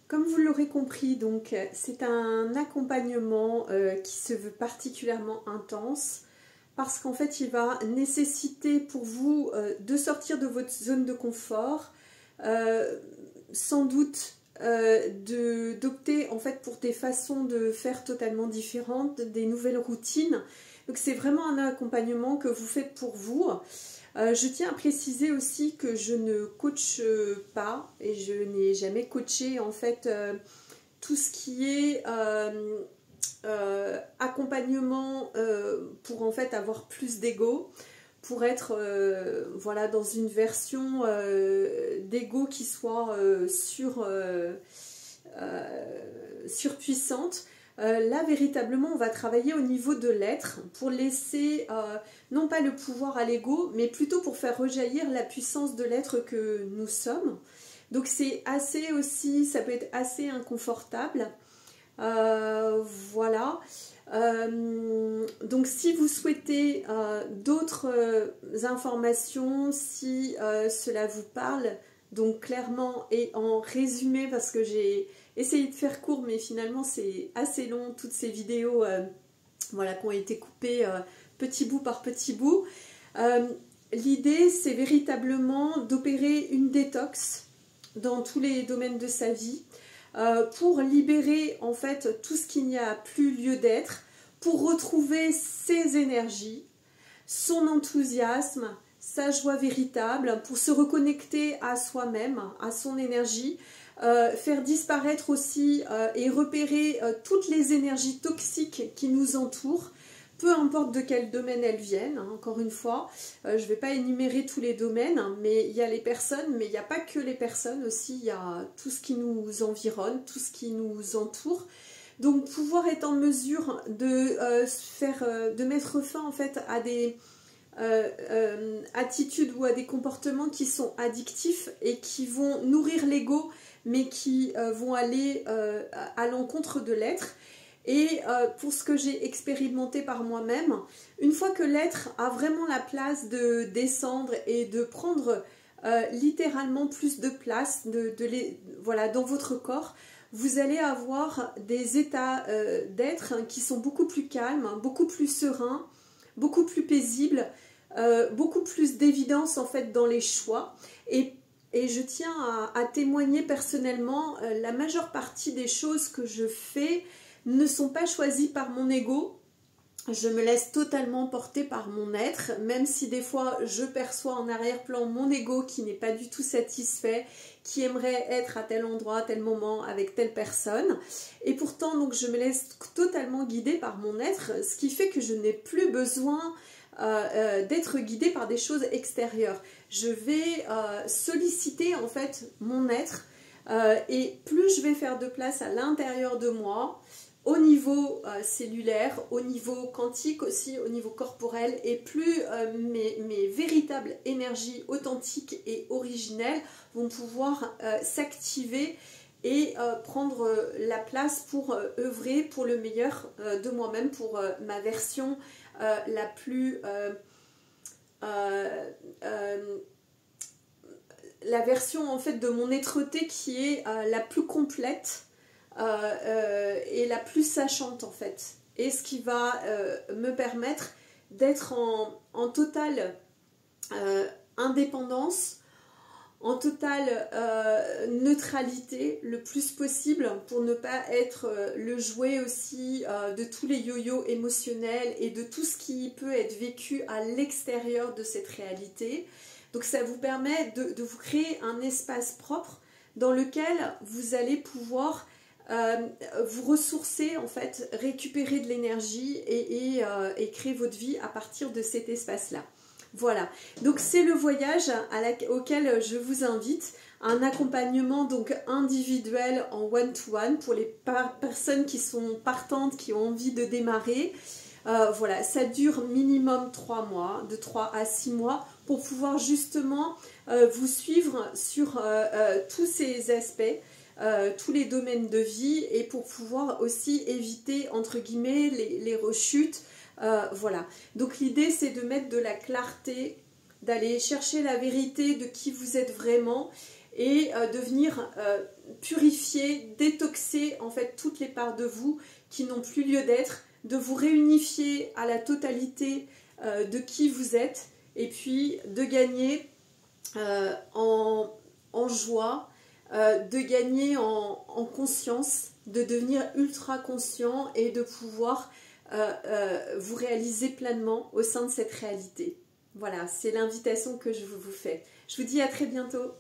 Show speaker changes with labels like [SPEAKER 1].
[SPEAKER 1] Comme vous l'aurez compris, donc c'est un accompagnement qui se veut particulièrement intense parce qu'en fait il va nécessiter pour vous de sortir de votre zone de confort, sans doute d'opter en fait pour des façons de faire totalement différentes, des nouvelles routines. Donc c'est vraiment un accompagnement que vous faites pour vous. Je tiens à préciser aussi que je ne coach pas et je n'ai jamais coaché en fait tout ce qui est accompagnement pour en fait avoir plus d'ego, pour être voilà, dans une version d'ego qui soit surpuissante. Là, véritablement, on va travailler au niveau de l'être pour laisser, non pas le pouvoir à l'ego, mais plutôt pour faire rejaillir la puissance de l'être que nous sommes. Donc c'est assez aussi, ça peut être assez inconfortable. Voilà. Donc si vous souhaitez d'autres informations, si cela vous parle, donc clairement et en résumé, parce que j'ai essayé de faire court, mais finalement c'est assez long, toutes ces vidéos voilà, qui ont été coupées petit bout par petit bout. L'idée, c'est véritablement d'opérer une détox dans tous les domaines de sa vie, pour libérer en fait tout ce qui n'y a plus lieu d'être, pour retrouver ses énergies, son enthousiasme, sa joie véritable, pour se reconnecter à soi-même, à son énergie, faire disparaître aussi et repérer toutes les énergies toxiques qui nous entourent, peu importe de quel domaine elles viennent, hein, encore une fois, je ne vais pas énumérer tous les domaines, hein, mais il y a les personnes, mais il n'y a pas que les personnes aussi, il y a tout ce qui nous environne, tout ce qui nous entoure. Donc pouvoir être en mesure de mettre fin en fait à des attitudes ou à des comportements qui sont addictifs et qui vont nourrir l'ego, mais qui vont aller à l'encontre de l'être. Et pour ce que j'ai expérimenté par moi-même, une fois que l'être a vraiment la place de descendre et de prendre littéralement plus de place voilà, dans votre corps, vous allez avoir des états d'être qui sont beaucoup plus calmes, beaucoup plus sereins, beaucoup plus paisibles, beaucoup plus d'évidence en fait dans les choix. Et je tiens à témoigner personnellement, la majeure partie des choses que je fais ne sont pas choisies par mon ego. Je me laisse totalement porter par mon être, même si des fois je perçois en arrière-plan mon ego qui n'est pas du tout satisfait, qui aimerait être à tel endroit, à tel moment, avec telle personne. Et pourtant, donc, je me laisse totalement guider par mon être, ce qui fait que je n'ai plus besoin d'être guidée par des choses extérieures. Je vais solliciter en fait mon être et plus je vais faire de place à l'intérieur de moi, au niveau cellulaire, au niveau quantique aussi, au niveau corporel, et plus mes véritables énergies authentiques et originelles vont pouvoir s'activer et prendre la place pour œuvrer pour le meilleur de moi-même, pour ma version la plus... la version en fait de mon être-té qui est la plus complète et la plus sachante en fait, et ce qui va me permettre d'être en totale indépendance, en totale neutralité le plus possible, pour ne pas être le jouet aussi de tous les yo-yo émotionnels et de tout ce qui peut être vécu à l'extérieur de cette réalité. Donc ça vous permet de vous créer un espace propre dans lequel vous allez pouvoir vous ressourcer en fait, récupérer de l'énergie et créer votre vie à partir de cet espace-là. Voilà, donc c'est le voyage auquel je vous invite, un accompagnement donc individuel en one-to-one pour les personnes qui sont partantes, qui ont envie de démarrer. Voilà, ça dure minimum 3 mois, de 3 à 6 mois, pour pouvoir justement vous suivre sur tous ces aspects, tous les domaines de vie, et pour pouvoir aussi éviter entre guillemets les rechutes. Voilà, donc l'idée c'est de mettre de la clarté, d'aller chercher la vérité de qui vous êtes vraiment, et de venir purifier, détoxer en fait toutes les parts de vous qui n'ont plus lieu d'être, de vous réunifier à la totalité de qui vous êtes et puis de gagner en joie, de gagner en conscience, de devenir ultra conscient et de pouvoir vous réaliser pleinement au sein de cette réalité. Voilà, c'est l'invitation que je vous fais. Je vous dis à très bientôt.